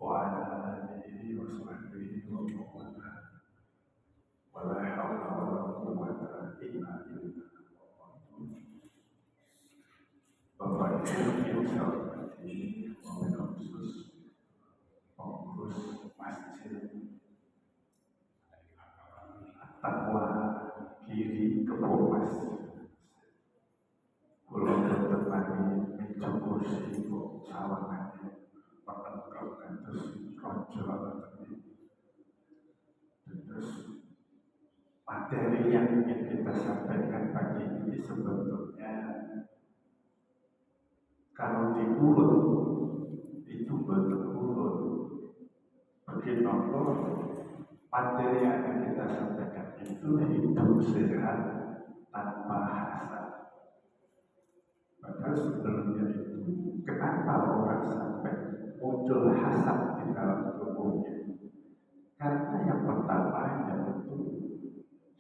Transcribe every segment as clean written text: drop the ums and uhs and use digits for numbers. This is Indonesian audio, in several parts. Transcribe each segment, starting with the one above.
وعلى آله وصحبه ومن والاه ولا حول ولا قوة إلا بالله. Bapak Ibu yang saya hormati, wabil khusus pengurus masjid Taqwa Kiri Kebo Masjid. Kulo bertemani meja kursi kok sawangannya menengkapkan terus rojo terus materi yang ingin kita sampaikan pagi ini sebetulnya kalau diurut itu betul-betul begitu materi yang akan kita sampaikan itu hidup sehat tanpa hasad. Padahal sebelumnya itu kenapa orang sampai muncul hasad di dalam tubuhnya? Karena yang pertama yaitu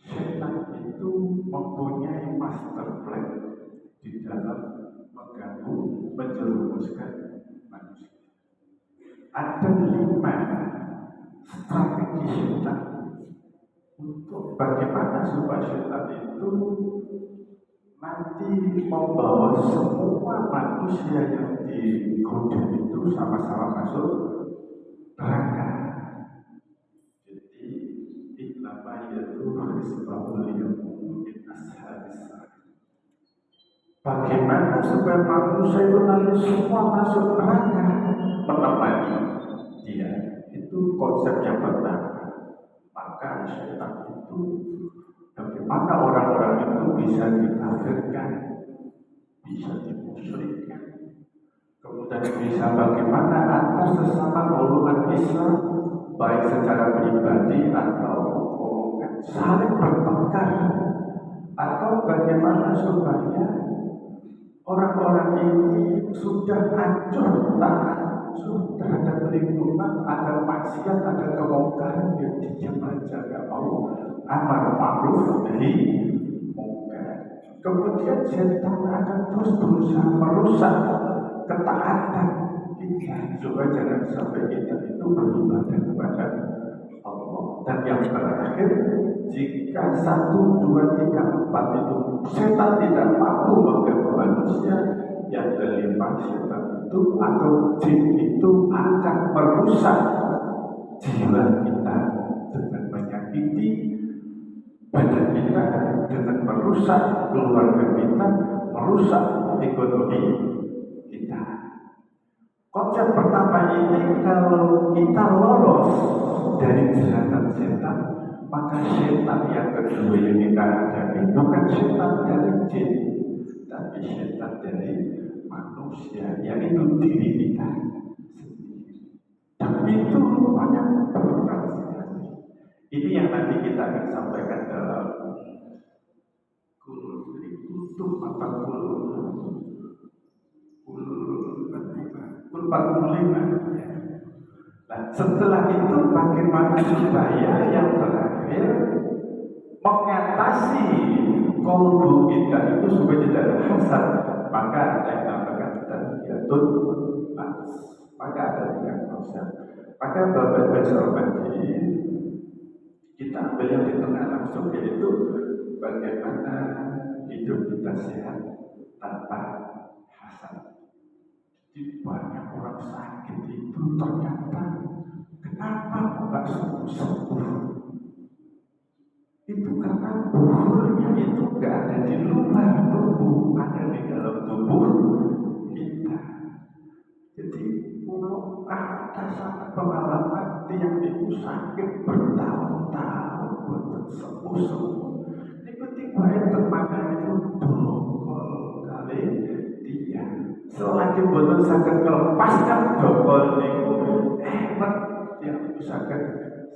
setan itu mempunyai master plan di dalam mengganggu, menjerumuskan manusia. Ada 5 strategi setan untuk bagaimana supaya setan itu nanti membawa semua manusia yang digoda itu sama-sama masuk neraka. Jadi innama yad'u hizbahu liyakunu min ashabis sa'ir. Bagaimana supaya manusia itu nanti semua masuk neraka menemani dia? Itu konsep yang pertama. Maka setan itu bagaimana orang-orang itu bisa dikafirkan, bisa dimusyrikkan, kemudian bisa bagaimana atas sesama golongan Islam baik secara pribadi atau golongan saling bertengkar, atau bagaimana supaya orang-orang ini sudah hancur tak hancur terhadap lingkungan, ada maksiat, ada kemungkaran, yang diam aja gak mau amar ma'ruf nahi mungkar. Kemudian setan akan terus berusaha merusak ketaatan kita supaya jangan sampai kita itu beribadah kepada Allah. Dan yang terakhir, jika 1, 2, 3, 4 itu setan tidak mampu mengganggu manusia, yang kelima setan itu atau jin itu akan merusak jiwa kita dengan menyakiti badan kita, dengan merusak keluarga kita, merusak ekonomi kita. Konsep pertama ini kalau kita lolos dari jeratan setan, maka setan yang kedua yang kita hadapi bukan setan dari jin, tapi setan dari manusia, yaitu diri kita sendiri. Dan itu rupanya berat sekali. Ini yang nanti kita akan sampaikan dalam kutub atau kul 45. Nah, setelah itu bagaimana supaya yang terakhir mengatasi kolbu kita itu supaya tidak ada hasad, maka ada yang namakan tarbiyatun nafs. Maka ada 3 konsep. Maka Bapak Ibu kita ambil yang di tengah langsung, yaitu bagaimana hidup kita sehat tanpa hasad. Jadi banyak orang sakit itu ternyata kenapa nggak sembuh? Itu karena buhurnya itu nggak ada di luar tubuh, ada di dalam tubuh kita. Jadi kalau ada sangat pengalaman yang itu sakit bertahun-tahun belum sembuh. Tiba-tiba temannya itu dongkol kali dia. Selagi belum sakit melepaskan dongkol itu, yang sakit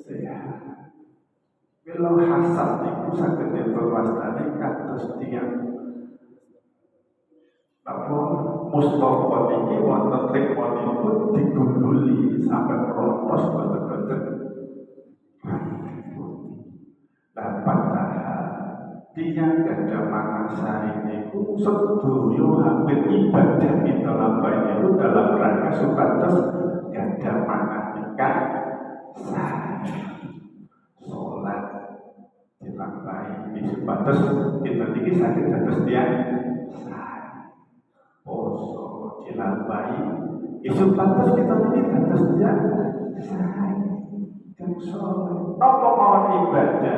sehat. Kalau hasad itu sakit informasi kados tiang. Apa Mustafa ini wonten tremonipun digunduli sampai meropos betul-betul. Nah, padahal tiang ganda Makassar ini sedoyo hampir ibadah kita lambai itu dalam rangka supados ganda mangan supados kita niki saged dados tiyang sae. Poso dilampahi supados kita niki dados tiyang sae. Dan saleh napa mawon ibadah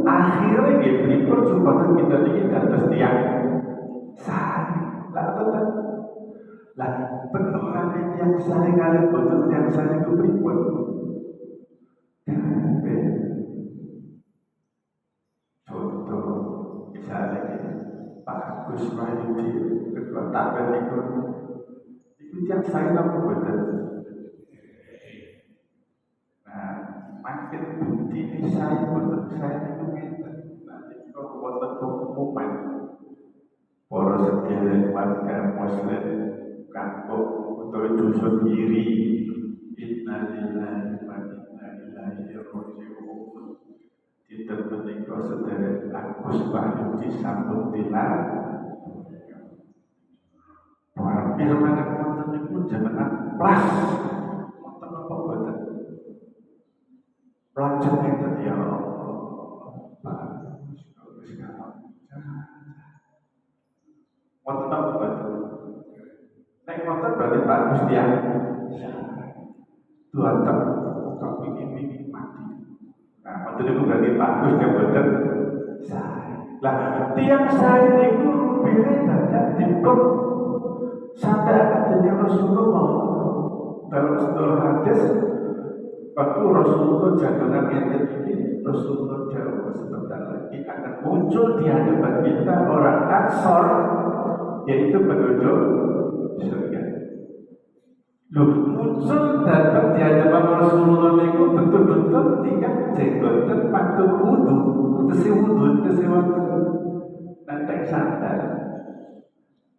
akhirnya nggih pripun supados kita niki dados tiyang sae. Lah tetep lah pengerane tiyang sae kalih boten tiyang sae iku pripun? Contoh misalnya Pak Agus Mahyudi ketua taben itu yang saya tahu betul. Nah, makin bukti ini saya betul saya itu ngeten. Nanti kalau buatan pengumuman para sedherek warga muslim kampung utawa dusun kiri innalillahi wa inna ilaihi raji'un. Kita menikah sedherek Agus Mahyudi sampun tilar firman wonten niku jenengan plas wonten apa boten lajeng ngeten ya Pak wonten apa boten nek wonten berarti Pak Gusti duateng kepingin mati. Nah wonten niku berarti Pak Gusti boten lah tiang saya niku rupine dadak dipun sampai adanya Rasulullah dalam sebuah hadis waktu Rasulullah jagoan ini Rasulullah jauh sebentar lagi akan muncul di hadapan kita orang Ansor yaitu penduduk surga. Loh muncul datang di hadapan Rasulullah itu betul-betul tidak jenggotan patut wudu waktu nanti sadar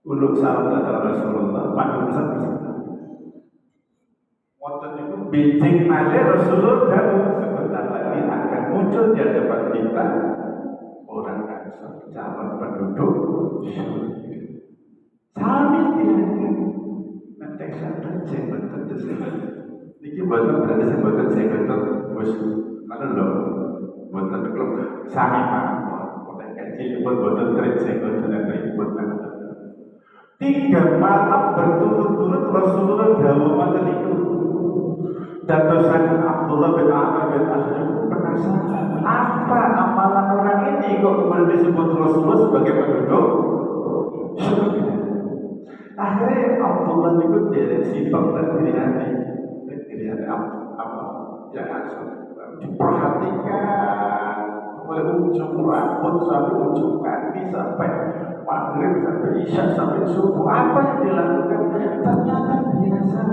uluk sahabat Rasulullah pada besar wonten itu bincang malih Rasulullah dan sebentar lagi akan muncul di hadapan kita orang Ansor calon penduduk sami dia nanti sadar jenggotan tersebut ini buatan berarti sebutan jenggotan bos mana loh buatan klub sami pak kecil buatan trik jenggotan dan ribut 3 malam berturut-turut Rasulullah dawuh ngoten niku. Dadosaken Abdullah bin Amr bin As penasaran apa amalan orang ini kok kemudian disebut Rasulullah sebagai penduduk surga. Akhirnya Abdullah niku derek sifat dan diriane apa yang asal diperhatikan mulai ujung rambut sampai ujung kaki sampai maghrib sampai isya sampai subuh apa yang dilakukan ternyata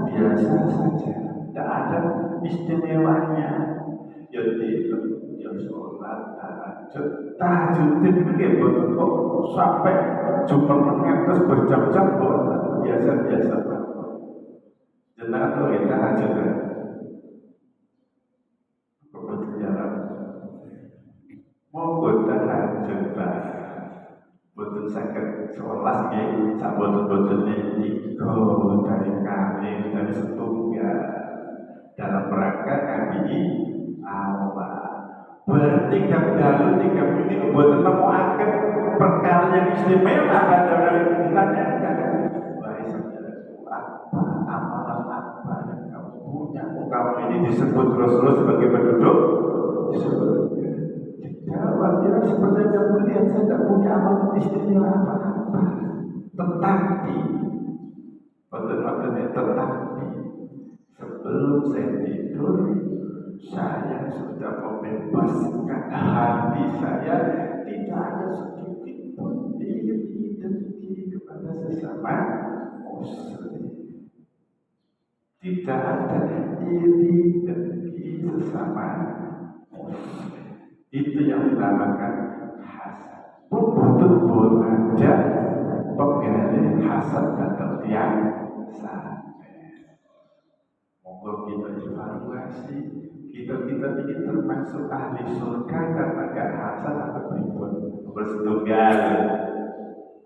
biasa saja, tidak ada istimewanya. Ya tidur, ya sholat, tahajud itu betul kok sampai jumpa mengatas berjam-jam biasa banget. Jangan tuh kita tahajud kebetulan mau tahajud betul sakit seolah nggih sak boten-botene tiga dari kami dari setunggal dalam rangka kami Allah berarti dalu 3 menit buat nemokaken perkara yang istimewa pada dari ditanyakan baik apa amalan apa yang kamu punya kamu ini disebut Rasulullah sebagai penduduk surga. Jawabnya seperti yang melihat saya tidak punya amal istimewa apa-apa. Tetapi sebelum saya tidur saya sudah membebaskan hati saya tidak ada sedikit pun iri dengki kepada sesama muslim. Tidak ada iri dengki sesama muslim. Itu yang dinamakan hasad. Betul-betul ada penggali hasad dan tiang sampai. Monggo kita evaluasi, kita ini termasuk ahli surga karena gak hasad atau beribun bersetunggal.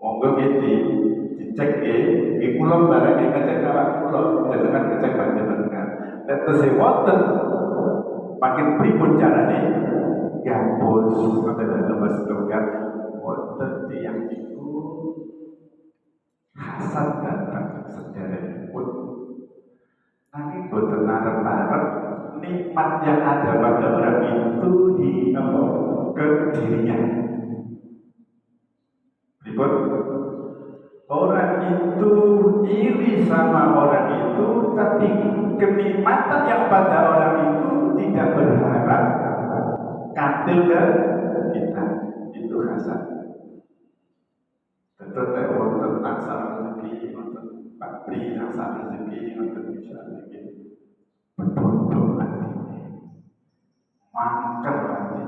Monggo kita dicek di pulau barang yang ngecek awak pulau, jangan ngecek panjenengan. Dan tersebut makin beribun caranya. gabus adalah nomor setunggal wonten tiyang itu hasad datang sederekipun nanging boten arep-arep nikmat yang ada pada orang itu ke dirinya. Ribut orang itu iri sama orang itu, tapi kenikmatan yang pada orang itu tidak berharap katil ke kita. Itu hasad. Tetap ada wonten aksar rezeki, wonten pabrik aksar rezeki, wonten misalnya berbodoh hatinya, mangkel hatinya,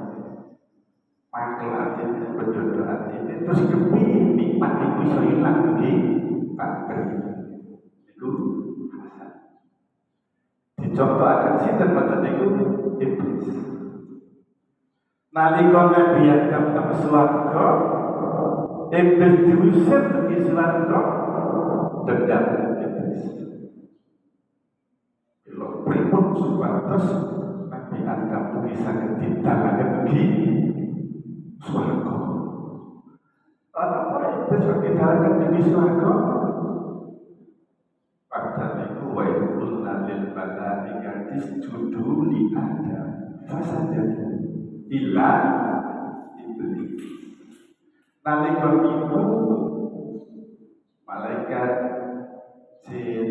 berbodoh hatinya, terus kepingin nikmat itu bisa hilang lagi, pabrik itu hasad. Dicontoh akan sinten mboten niku iblis. Nalika Nabi Adam teng swarga, iblis diusir dari swarga, dendam iblis. Kalau pripun supados Nabi Adam bisa ditalaken di swarga. Apa iblis kok ditalaken di swarga? Padahal itu wa kulna lil malaikati isjudu li Adam fasajadu illa iblis. Nalika itu malaikat jin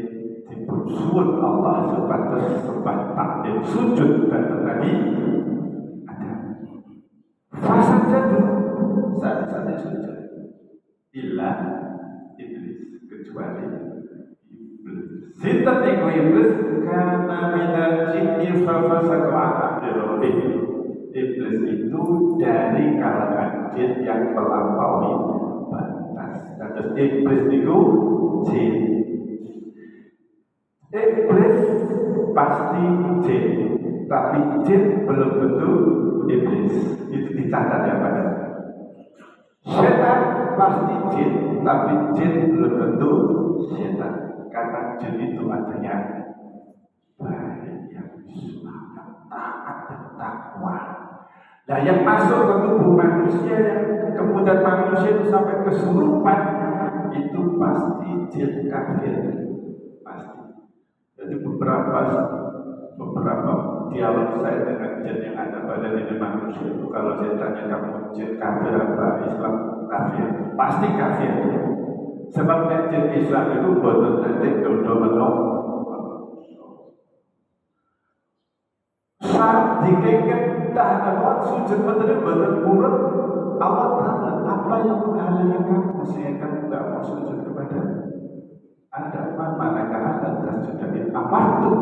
dipun suwun Allah supados sembah takdim sujud dhateng Nabi Adam. Fasajadu saat sujud illa iblis, kecuali sinten iku iblis kana minal jinni fa fasaqa an amri rabbih. Iblis itu dari kalangan jin yang melampaui batas. Terus iblis itu jin. Iblis pasti jin, tapi jin belum tentu iblis. Itu dicatat ya Pak. Setan pasti jin, tapi jin belum tentu setan. Karena jin itu adanya baik yang semangat, taat dan takwa. Nah yang masuk ke tubuh manusia, yang kemudian manusia itu sampai kesurupan, itu pasti jin kafir, pasti. Jadi beberapa dialog saya dengan jin yang ada pada diri manusia itu, kalau saya tanya kamu jin kafir apa Islam kafir, pasti kafir. Sebab jin Islam itu boten nanti dodo-dodo. Saat dikengken tahanan sujud betul purut, Allah tanya apa yang menghalangi kamu sehingga kamu tidak mau sujud kepada ada manakah ada tasjudatin amartu.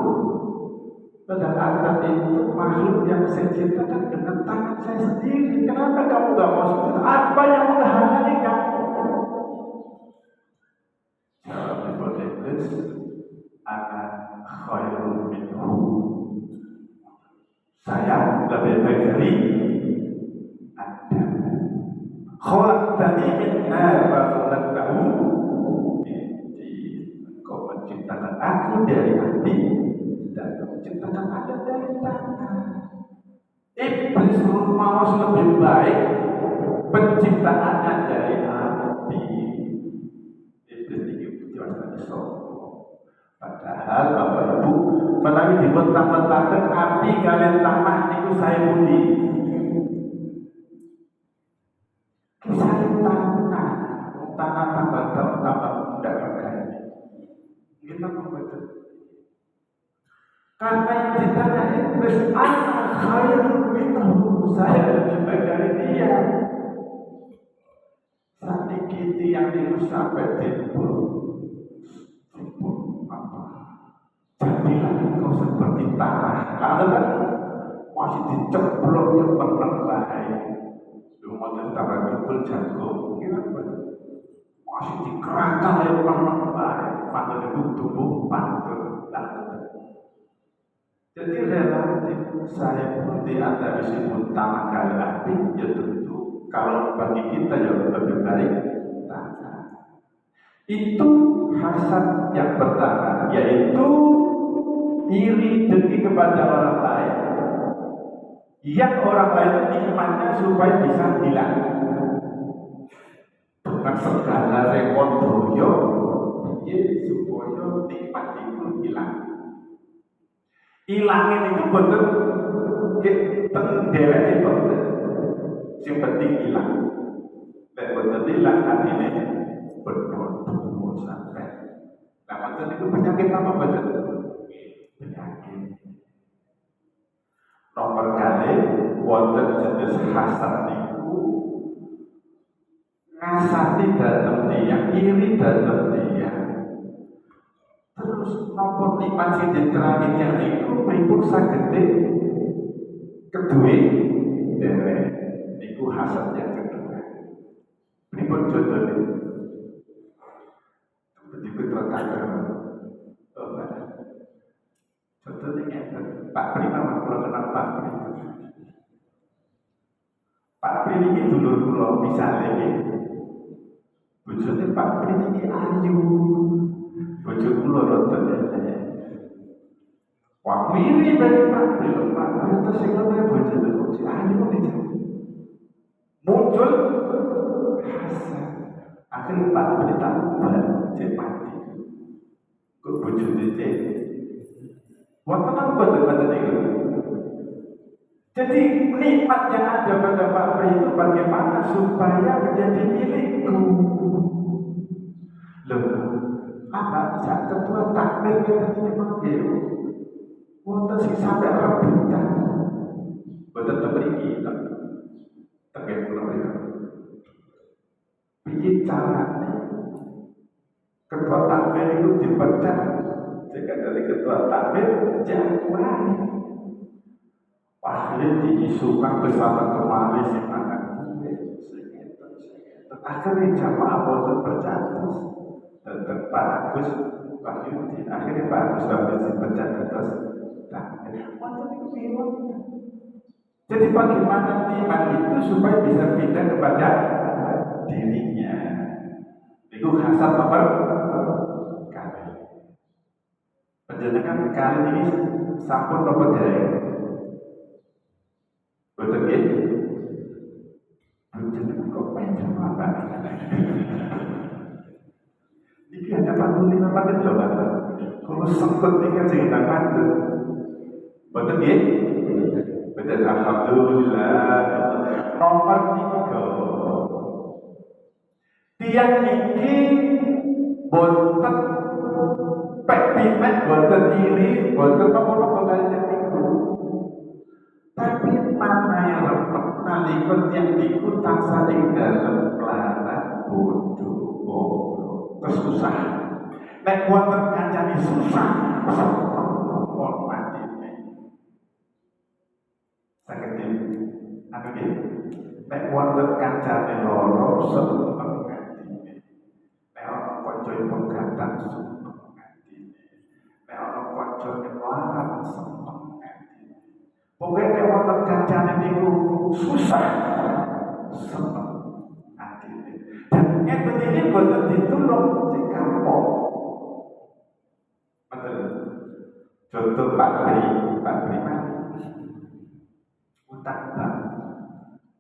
Padahal Adam itu makhluk yang saya ciptakan dengan tangan saya sendiri. Kenapa kamu tidak mau sujud? Apa yang menghalangi kamu? Jawab iblis, ana khairun minhu. Saya lebih baik dari Adam. Khalaqtani min nar wa khalaqtahu min tin. Kau menciptakan aku dari api dan kau menciptakan Adam dari tanah. Iblis mau lebih baik penciptaannya dari api. Iblis itu jelas sombong. Padahal Bapak Ibu menawi dibentang-bentangkan api kalian tanah itu saya budi. Saya tanah tambah mudah bergaya. Kita membaca. Karena yang ditanya iblis, ana khairun minhu, saya lebih baik dari dia. Sedikit yang itu sampai timbul apa? Jadilah engkau seperti tanah. Kalau kan masih dicemplung yang menang bahaya. Cuma tentara jubel jago, gimana? Masih dikerangkal yang menang bahaya. Pada tubuh pantul. Jadi relatif saya pun di antara disebut tanah kali api, ya tentu kalau bagi kita yang lebih baik tanah. Itu hasad yang pertama, yaitu iri dengki kepada orang lain Yang orang lain nikmatnya supaya bisa hilang dengan segala rekod doyo, supaya nikmat itu hilang. Hilangin itu betul tenderet itu betul. Yang penting hilang. Dan betul hilang hatinya berdoa sampai. Nah, betul itu penyakit apa betul? Penyakit. Nomor kali wonten jenis hasad niku ngasati dateng tiyang, iri dateng tiyang. Terus nopo nikmat sing diterangi tiyang niku pripun sagede kedue derek niku hasad yang kedua. Pripun contohnya? Begitu terkadang contohnya ngeten, Pak Prima kalau kenal Pak Prima. Pak Prima ini dulur kula misalnya iki. Bojone Pak Prima ini ayu. Bojo kula ronten elek. Wah mirip dari Pak Prima. Pak Prima terus sing ngene bojone kok si ayu iki. Muncul hasad. Akhirnya Pak Prima tambah mati. Kok bojone cek. Wonten apa betul-betul itu? Jadi nikmat yang ada pada Pak Pri itu bagaimana supaya menjadi milikku? Loh, apa? Saat ketua takmir kita ini manggil, wonten sing sampai rebutan, betul terpergi terkait pulau itu. Piye caranya ketua takmir itu dipecat? Jika dari ketua takmir jangan. Akhirnya diisukan bersama kemari semangat. Akhirnya jamaah boten bercatus. Dan Pak Agus, Pak Yudi, akhirnya Pak Agus dapat bercatus terus. Jadi bagaimana iman itu supaya bisa pindah kepada dirinya? Itu hasad nomor kali. Penjelasan kali ini sampun nomor dari. Betul ya? Betul kok panjang apa? Ini hanya 45 menit loh Pak. Kalau sengkut ini kan cerita mantu. Betul ya? Betul, alhamdulillah. Nomor 3. Tiang ini boten pek pimet, boten iri, boten apa-apa kali niku. Tapi mana yang lemah nalikun yang niku tansah ing dalem pelarat bodoh goblok kesusah. Nek wonten kancane susah, mohon mati. Saged anu nggih. Nek wonten kancane loro seneng atine. Nek ana kanca pegatan seneng atine. Nek ana kanca melarat seneng. Pokoknya wonten kancane niku susah seneng atine. Dan ngeten iki boten ditulung sing kapok. Betul. Contoh Pak Prima utang bank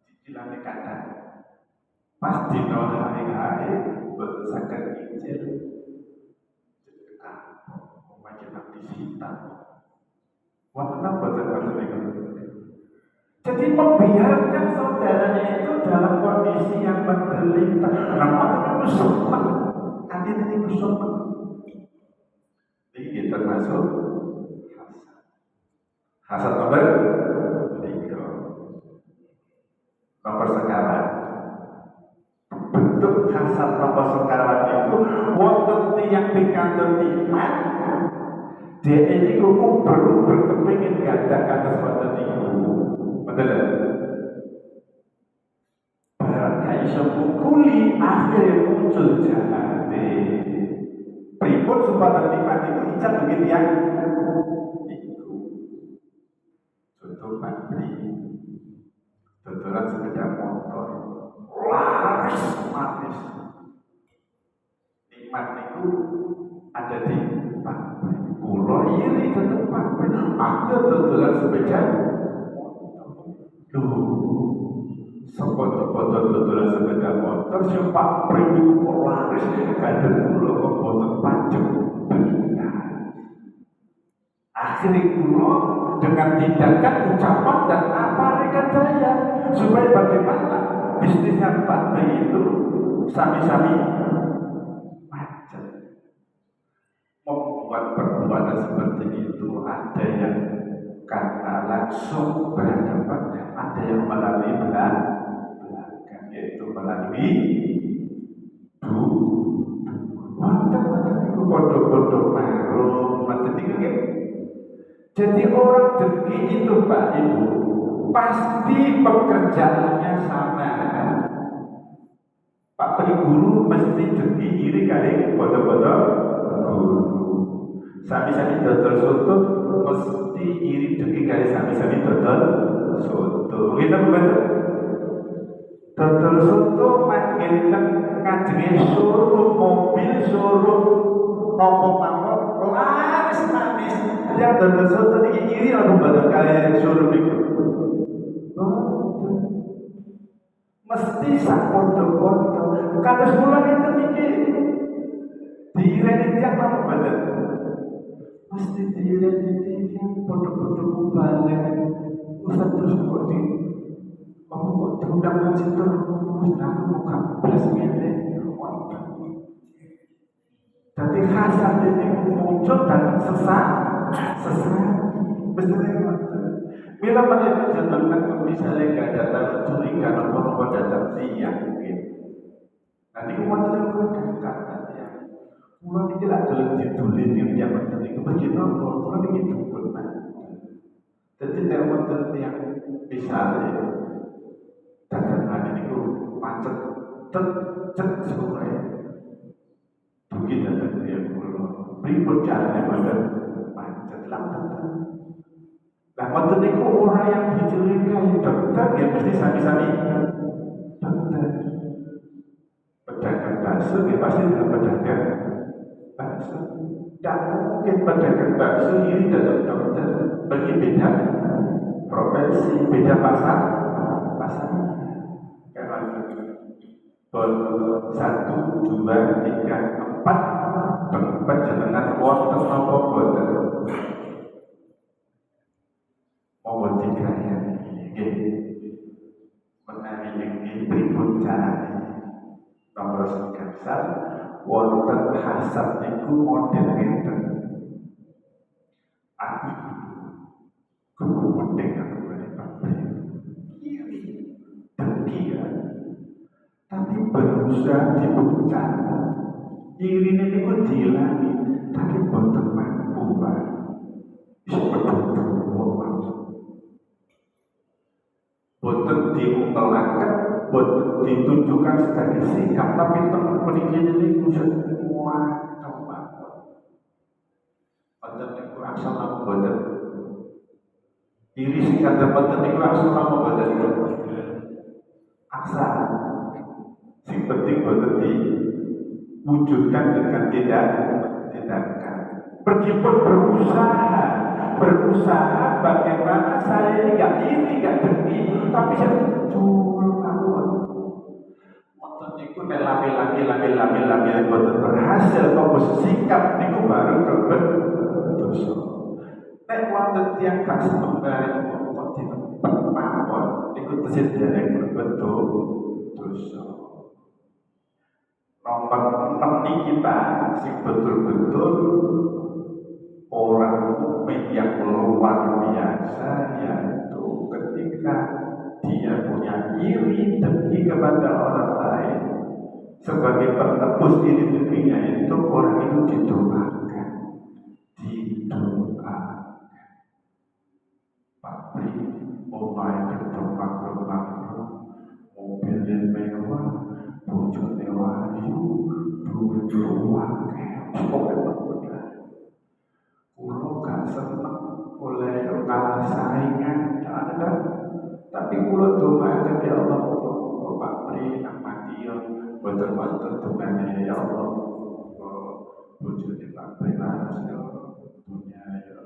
cicilane kadang pas dino hari-hari boten saged nyicil wajib disita. Wonten apa boten niku? Jadi membiarkan saudaranya itu dalam kondisi yang menderita. Kenapa itu sempat? Adanya itu sempat. Ini termasuk hasad nomor 3. Nomor sekawan. Bentuk hasad nomor sekawan itu wonten tiyang pikantuk iman. Dia ini kuku perlu berkepingin ganda kata seperti itu. Betul. Barang kaiso mukuli akhirnya muncul jahate. Pripun supaya nikmat itu icat begitu ya. Contoh Pak Pri, dodolan sepeda motor, laris manis. Nikmat itu ada di Pak Pri. Kulo iri tetap Pak Pri. Aku dodolan sepeda motor. Sepodo-podo dodolan sepeda motor sing Pak Prim iku kok laris kadang kula kok boten pajak. Akhirnya kula dengan tindakan, ucapan dan apa rekadaya supaya bagaimana bisnisnya Pak Prim itu sami-sami macet. Membuat perbuatan seperti itu ada yang karena langsung berhadapan, ada yang melalui belakang, yaitu melalui wonten itu bodoh-bodoh marung, wonten itu ya. Jadi orang dengki itu Pak Ibu pasti pekerjaannya sama. Pak Guru mesti dengki iri kali bodoh-bodoh guru. Sami-sami dodol soto mesti iri dengki kali sami-sami dodol soto. Kita betul. Dodol soto manggil ngajenge suruh mobil suruh nopo-nopo laris manis. Yang dodol soto iki iri apa boten kali suruh niku. Mesti sak podo-podo. Kados kula ngeten iki. Diireni tiyang napa boten? Mesti diireni tiyang podo-podo balik. Ustaz terus kok aku kok diundang ngaji terus, aku buka belas ngene. Jadi hasad ini muncul dan sesat. Betul. Bila mana jenengan misalnya gak datang curiga nopo-nopo datang siang gitu. Nanti umatnya itu kata ya. Mulai ini lah dalam ditulis yang zaman itu begitu. Mulai ini dukun man. Jadi dalam yang misalnya dagangan itu macet, cet semuanya. Begitu dan dia mulai berikut caranya pada macet lambat. Nah, waktu itu orang yang dicurigai dokter ya mesti sami-sami dokter. Pedagang bakso ya pasti dalam pedagang bakso. Tak mungkin pedagang bakso ini dalam dokter pergi beda profesi, beda pasar. Karena 1, 2, 3, 4 penjenengan wonten napa boten. Mohon dikaya menawi ingin pripun carane. Nomor sekian wonten hasad niku model ngeten. Aku kemudian aku berpikir iri, dengki ya. Tapi berusaha dibuka. Iri niku diilangi, tapi boten mampu Pak. Boten diungkapkan, boten ditunjukkan sebagai sikap, tapi teman pendidikan ini semua coba. Boten niku aksana boten. Iri sikap boten niku aksana boten. Aksa. Sing penting boten diwujudkan dengan tindakan. Meskipun berusaha bagaimana saya ini gak dengki, tapi saya muncul lakukan. Waktu itu lami boten berhasil, kok sikap niku baru dosa. Nek wonten tiyang gak sembari kok ditempat mawon, niku tesih dereng betul dosa. Nomor 6 kita sing betul-betul orang mukmin yang luar biasa, yaitu ketika dia punya iri dengki kepada orang lain sebagai penebus iri dengkinya itu orang itu didoakan. Pabrik omahe gedung makro-makro, mobil mewah, bojone ayu, duit akeh. Kulo gak seneng oleh kalah saingan, tapi kulo doakan ya Allah, kok Pak Pri nak mati ya, betul-betul dongane ya Allah, bojone Pak Pri harus ya punya ya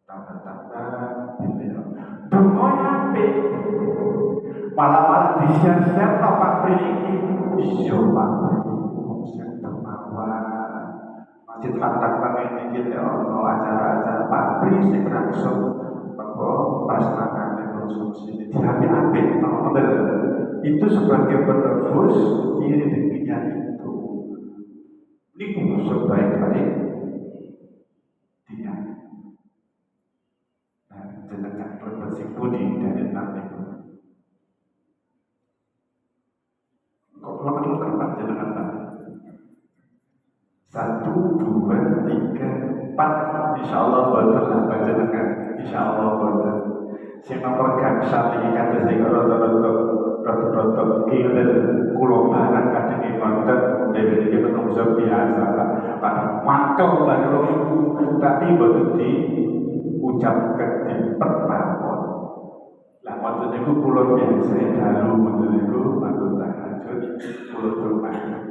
tambah-tambah gitu ya. Donga apik, Malah disiap-siap Pak Pri iki. Iya Pak Pri, wong sing dermawan. Masjid Fatah pengen iki ono acara-acara Pak Pri sing langsung apa pas makane konsumsi diambil model itu sebagai penebus diri dirinya itu. Ini sebaik-baik dia. Nah, jenengan bersih-budi dari nabi. Kok lama keempat jenengan Pak? 1, 2, 3, 4. Insyaallah boten lah jenengan. Insyaallah boten. Sing nomor gangsal iki kata sing rada-rada kilen kula barang kadang wonten dhewe iki menungso biasa pada mantau baru ibu tapi boten diucapkan di pertapon. Lah wonten niku kula biasa dalu wonten niku matur tahajud kula doakan.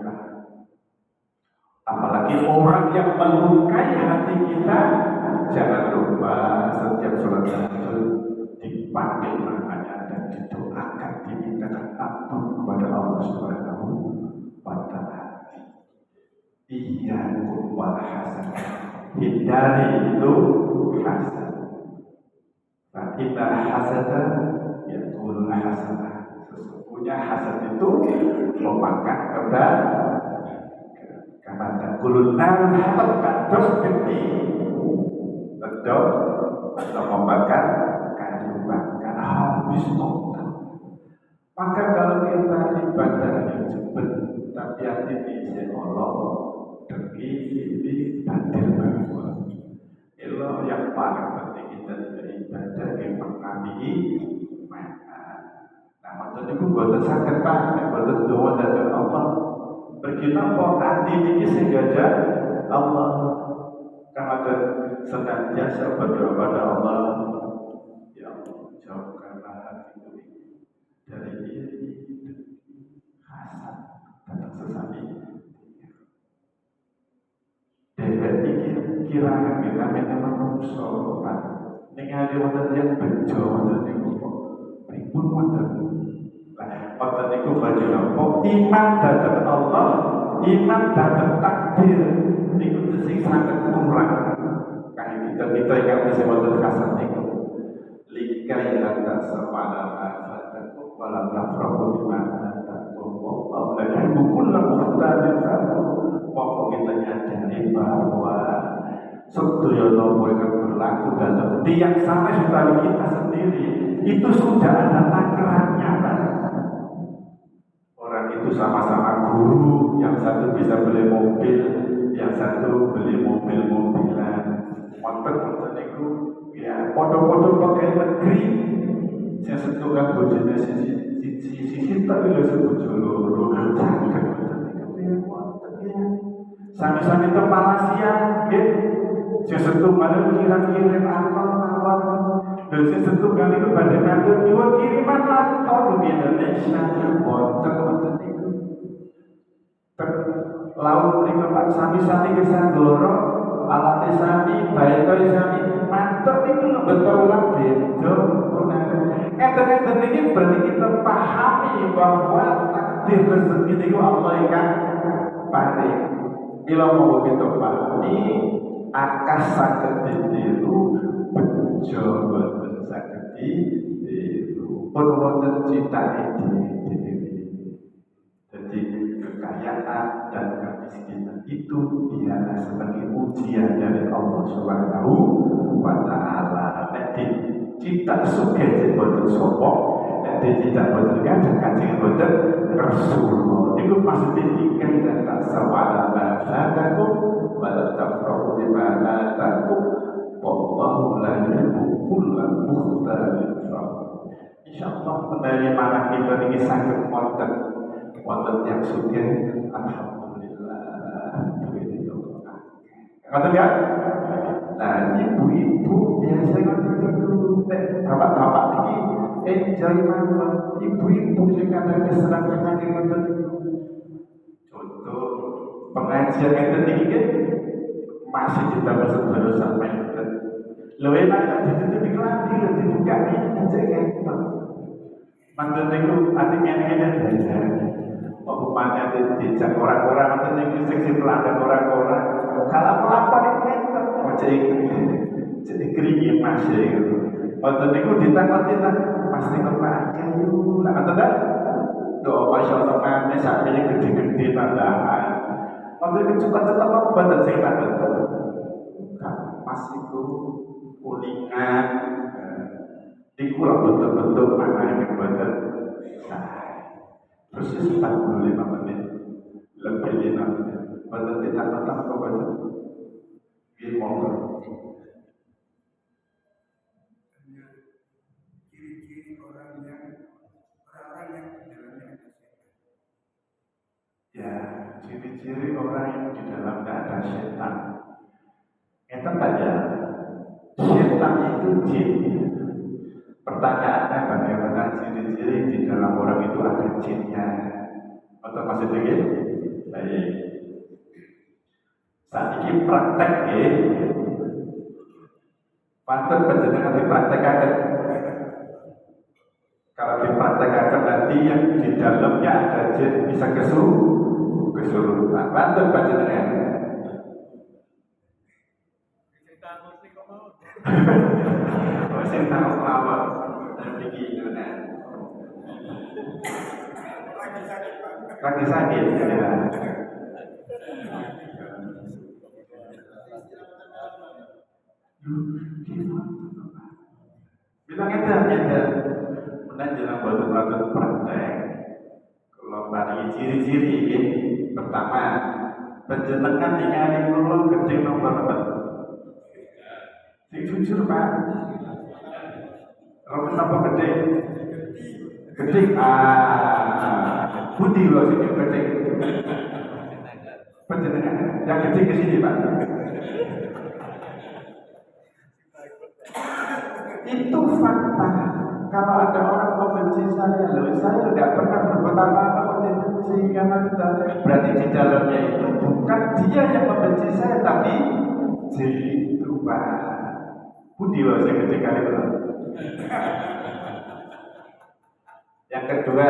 Apalagi orang yang melukai hati kita, jangan lupa setiap sholat tahajud dipanggil namanya dan didoakan, dimintakan ampun kepada Allah Subhanahu wa Ta'ala. Iyyakum wal hasan, hindari itu hasan. Fa inna hasada yaqul hasanah. Sesungguhnya hasad itu memakan kebaikan. Karena kulun nar hatta dos gede bedok atau membakar kayu bakar habis total. Maka kalau kita ibadah yang cepet tapi hati diisi Allah demi ini batil banget. Elo yang paling penting kita beribadah yang mengambil mana. Nah, maksudnya itu buatan sakit banget, buatan doa dari Allah. Berkita hati ini sengaja Allah karena senantiasa berdoa pada Allah, ya Allah jauhkanlah hatiku dari iri, hasad dan sesali. Dewek iki kira-kira namanya manusia Pak. Ningali wonten yang bejo wonten niku kok pripun wonten. Wonten niku badhe napa iman dhateng Allah, iman dhateng takdir niku sing sangat kurang. Kayak kita yang bisa wonten kasar niku. Likai lata samana fataku wala tafrahu bima atakum wa la yuhibbul mukhtalin pokok kita nyadari bahwa sedaya napa yang berlaku dalam tiang sampai saudara kita sendiri itu sudah ada takarannya Pak. Orang itu sama-sama guru, yang satu bisa beli mobil, yang satu beli mobil-mobilan. Wonten niku ya podo-podo pakai negeri. Saya setunggal bojone sisi tak lho bojo loro. Sami-sami ke Malaysia, nggih. Sing setunggal kirim anton-anton. Lha sing setunggal iku badhe matur nyuwun kiriman anton di Indonesia. Wonten niku. Laut mriku Pak sami-sami kesandoro, alat sami, bae sami, matur niku lho betul lan beda. Ngeten iki berarti kita pahami bahwa takdir rezeki niku Allah ingkang paring. Bila mau kita pahami, akas saged ditiru, bejo boten saged ditiru. Pun wonten citane dhewe. Jadi kekayaan dan kemiskinan itu ialah sebagai ujian dari Allah Subhanahu wa Ta'ala. Nek cita sugih boten sapa, nek tidak boten kanjeng boten Rasulullah. Iku maksudnya ikan dan tak sawala nafatakum wala tafrahu bima atakum wallahu la yuhibbu kulla mukhtalin fakhur. Insyaallah menerima kita niki saged wonten yang sugih alhamdulillah. Ngoten ya? Nah, ibu-ibu biasa ngoten niku bapak-bapak niki enjoy mawon. Ibu-ibu sing kadang kesenang nyanyi ngoten niku. Contoh pengajian ngeten iki masih kita bersaudara sampai ngeten. Lho enak ditutupi kelambi lho dibuka iki aja ngeten. Mantan niku artinya ini belajar. Pemane dijak orang-orang mantan niku sing pelanggan orang-orang. Kalau pelapor itu enten, jadi keringet masih. Mantan niku ditakoni pasti kok ayu lah kata kan. Doa masya Allah mana sapinya gede-gede tambahan. Mantan niku cukup tetap apa dan sing takut. Masih ku kuningan. Ikulah betul-betul mana yang betul. Persis 45 menit lebih 5 menit. Betul tidak tetap apa betul? Dia motor. Ciri-ciri orang yang di dalamnya ada setan. Ya, ciri-ciri orang yang di dalamnya ada setan. Kita tanya, setan itu jin. Pertanyaannya bagaimana ciri-ciri di dalam orang itu ada jinnya? Atau masih tinggi? Baik. Saat ini praktek ya. Patut penjenengan dipraktekkan. Kalau dipraktekkan nanti yang di dalamnya ada jin bisa kesurupan. Patut penjenengan. Saya tahu apa begini nah. Lagi sakit ya. Bilang kita menanjakan batu-batu praktek. Kalau bagi ciri-ciri pertama, penjenengan ningali kula gede nomor berapa? Jujur Pak. Kalau kenapa gede? Gede. Putih loh sini gede. Penjenengan yang gede ke sini Pak. Itu fakta. Kalau ada orang membenci saya, loh saya tidak pernah berbuat apa-apa membenci karena berarti di dalamnya itu bukan dia yang membenci saya, tapi jadi itu Pak. Budi loh saya gede kali belum. Yang kedua,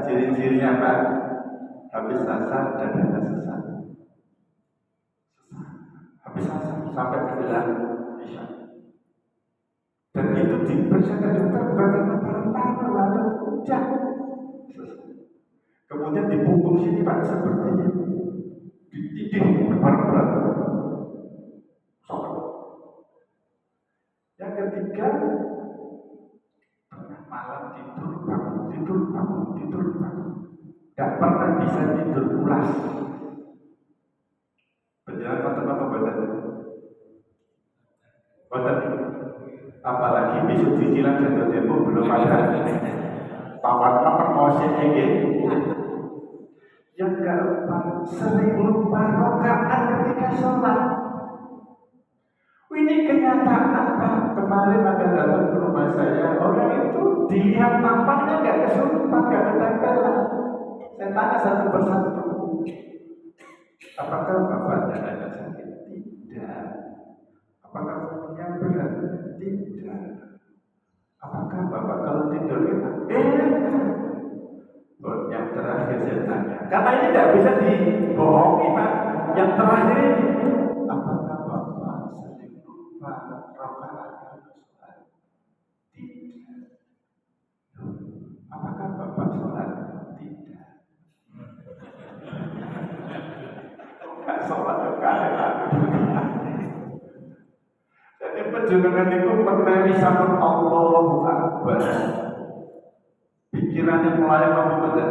ciri-cirinya apa? Habis asar dan ada sesat. Habis asar sampai menjelang isya. Dan itu diperiksakan dokter bagaimana paru-paru lalu udah. Kemudian dipukul sini Pak seperti ini. Ditidih berat-berat. Yang ketiga, malam tidur bangun. Tidak pernah bisa tidur pulas. Berjalan konten apa badan? Apalagi besok cicilan jatuh tempo belum ada. Pawan promosi gitu. Yang keempat, sering lupa rakaat ketika sholat. Ini kenyataan Pak. Kemarin ada datang ke rumah saya, orang itu dilihat tampaknya nggak kesurupan, nggak ketempelan. Saya tanya satu persatu, apakah bapaknya ada sakit? Tidak. Apakah punya berat? Tidak. Apakah bapak kalau tidur enak? Yang terakhir saya tanya, karena ini tidak bisa dibohongi Pak. Yang terakhir ini, apakah bapak sering lupa rakaat sholat? Tidak. Apakah bapak sholat? Tidak. Enggak sholat juga. Jadi penjenengan itu menawi sampun Allahu Akbar. Pikirannya mulai apa betul?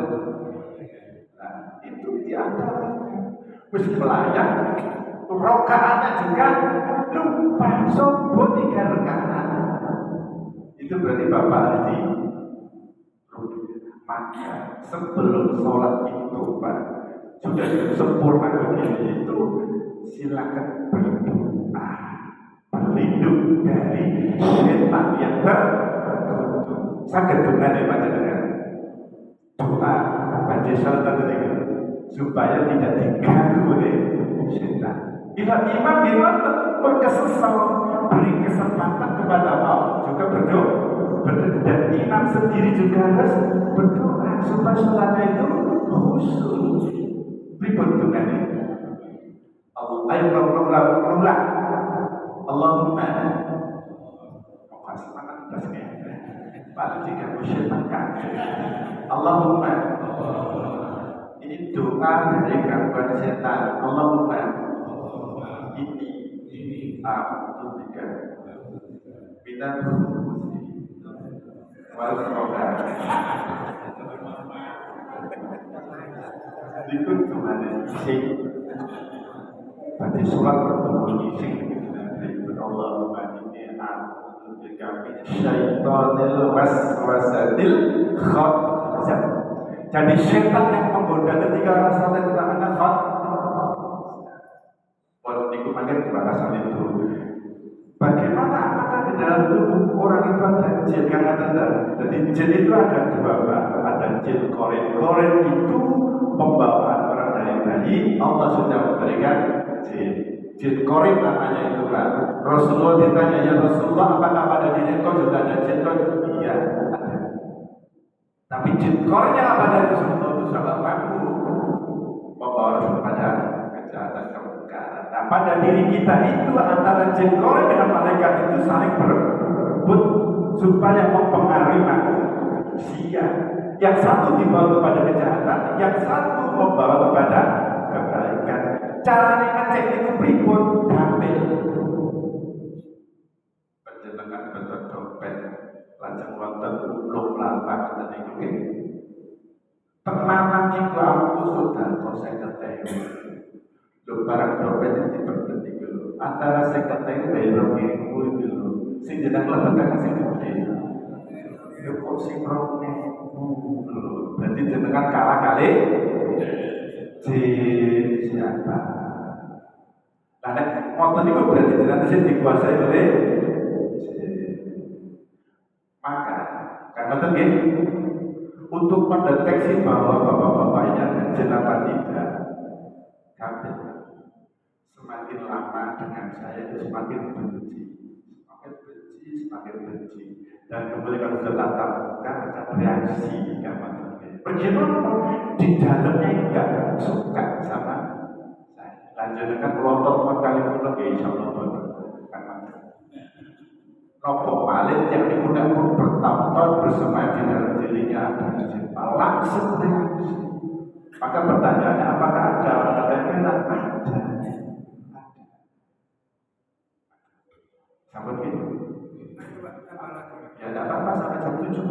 Nah, itu diantaranya. Wis melayang, rokaatnya juga lupa sobo 3 rakaat. Itu berarti bapak harus maka sebelum sholat itu Pak sudah sempurna begini itu silakan berdoa berlindung dari setan yang berkutu. Sakit benar ya Pak dengan doa pada salat tadi supaya tidak diganggu oleh setan. Bila imam berkesesal beri kesempatan kepada Allah juga berdoa. Dan imam sendiri juga harus berdoa supaya sholatnya itu khusyuk. Ribut dengan itu. Ayo ulang. Allahumma semangat tasnya. Paling jika musyrik Allahumma, ini doa dari gangguan setan. Allahumma ini aku tiga minat wal roda. Itu cuma sing pada surat berbunyi sing Allahumma ini aku tiga syaitanil waswasatil khanzab. Jadi setan yang menggoda ketika orang salat itu namanya khanzab. Waktu itu makin bahasa itu. Bagaimana apakah di dalam tubuh orang itu ada jin? Karena jadi jin itu ada dua, ada jin korin. Korin itu pembawaan orang dari bayi. Allah sudah memberikan jin. Jin korin namanya itu kan. Rasulullah ditanya, ya Rasulullah, apakah pada diri kau juga ada jin korin? Iya, ada. Tapi jin korin yang pada Rasulullah itu sangat mampu membawa orang pada kejahatan kemungkaran. Nah, pada diri kita itu antara jin korin dengan malaikat itu saling berebut supaya mempengaruhi manusia. Yang satu dibawa kepada kejahatan, yang satu membawa kepada kebaikan. Caranya ngecek itu pripun damai. Panjenengan betul dompet, lajeng wonten ulung lapak dan itu. Tenanan itu aku sudah saya ketemu. Lu barang dompet itu berarti dulu. Antara saya ketemu bayar minggu dulu. Sing jeneng lebekan sing gede. Lu kok sing rone dulu. Berarti jenengan kalah kali. Siapa? Nah, motor itu berarti jenengan sing dikuasai oleh maka karena tadi untuk mendeteksi bahwa bapak-bapak ini ada jin apa tidak, kami semakin lama dengan saya itu semakin benci, dan kemudian kalau sudah tatap muka akan reaksi gampang. Bagaimana di dalamnya itu nggak suka sama saya. Lanjutkan kelompok kali pulang ya insya Allah kelompok paling yang diundang pun bertahun-tahun bersama di dalam dirinya ada jin langsung reaksi. Maka pertanyaannya apakah ada orang katanya ada? Sampai gitu? Ya tidak apa-apa sampai jam 7.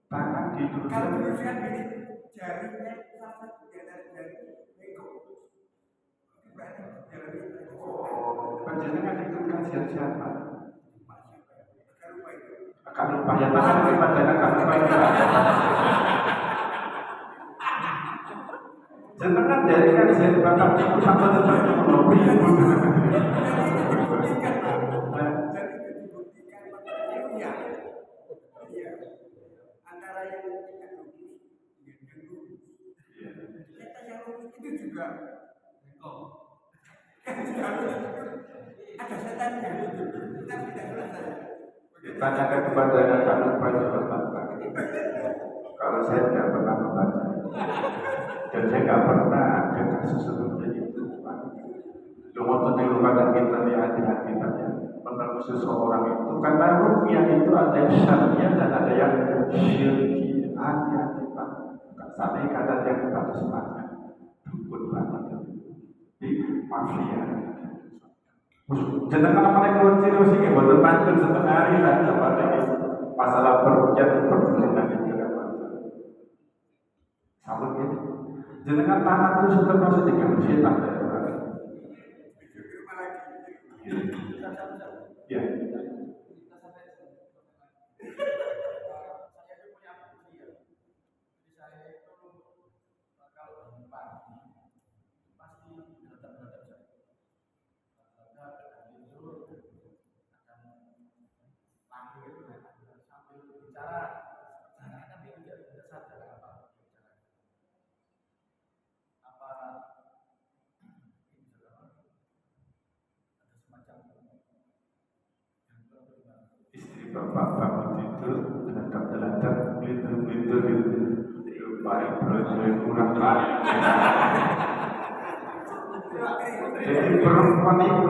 Bahkan di Indonesia kalau tulisan ini jarinya salah satu dari bego. Penjenengan ikut kajian siapa? Akan lupa ya tangan daripada akan lupa ya. Jenengan dari kajian bapak itu sama tetap ngopi. Antara yang tidak lulus, yang lulus, kita yang lulus itu juga ada setannya, kita tidak selesai. Tanyakan kepada anak lupa juga bapak. Kalau saya tidak pernah membaca dan saya tidak pernah ada kasus seperti itu. Cuma lupakan kita hati-hati saja. Menurut seseorang itu karena rupiah itu ada yang syariah dan ada yang syirki. Hati-hati Pak. Sampai kadang yang batas banget, dukun banget. Di mafia. Jenengan apa yang keluar ciri sih? Buat pantun setengah hari saja pada masalah perukian perjalanan itu kan sama gitu. Jenengan tanah itu sudah masuk di kampung tak ada. Ya. Baik belajar kurang lah. Jadi perempuan itu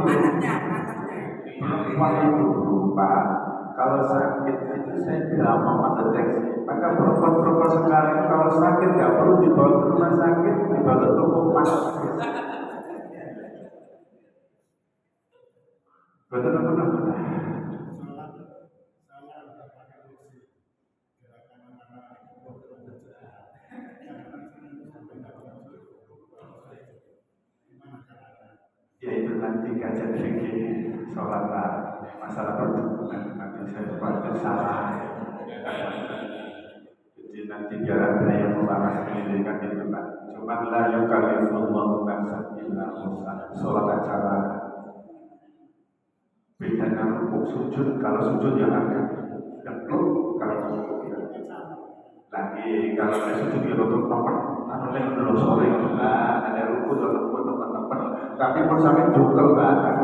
Pak, kalau sakit itu saya gampang mendeteksi. Maka perempuan-perempuan sekarang kalau sakit nggak perlu dibawa ke rumah sakit, dibawa ke toko emas. Betul-betul. Yaitu nanti kajian fikih sholat masalah perdukunan nanti saya buat salah. Jadi nanti biar ada yang membahas pendidikan itu Pak. Cuma la yukallifullahu nafsan illa wus'aha. Sholat acara bedanya rukuk sujud, kalau sujud yang agak dekluk, kalau rukuk ya lagi kalau ada sujud ya rukuk nomor anu yang terus sore ada rukuk teman-teman tapi pun sampai dukel banget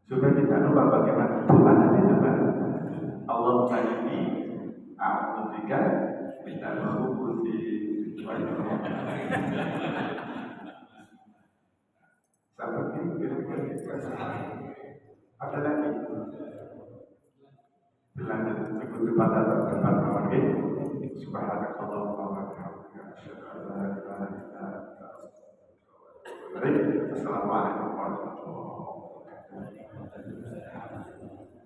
supaya tidak lupa bagaimana doa nanti coba Allahumma inni a'udzubika minal khubuthi wal seperti ada lagi berlanjut ikuti pada depan lagi subhanakallahumma wa bihamdika asyhadu an la ilaha illa anta astaghfiruka wa atubu ilaik. Assalamualaikum warahmatullahi wabarakatuh.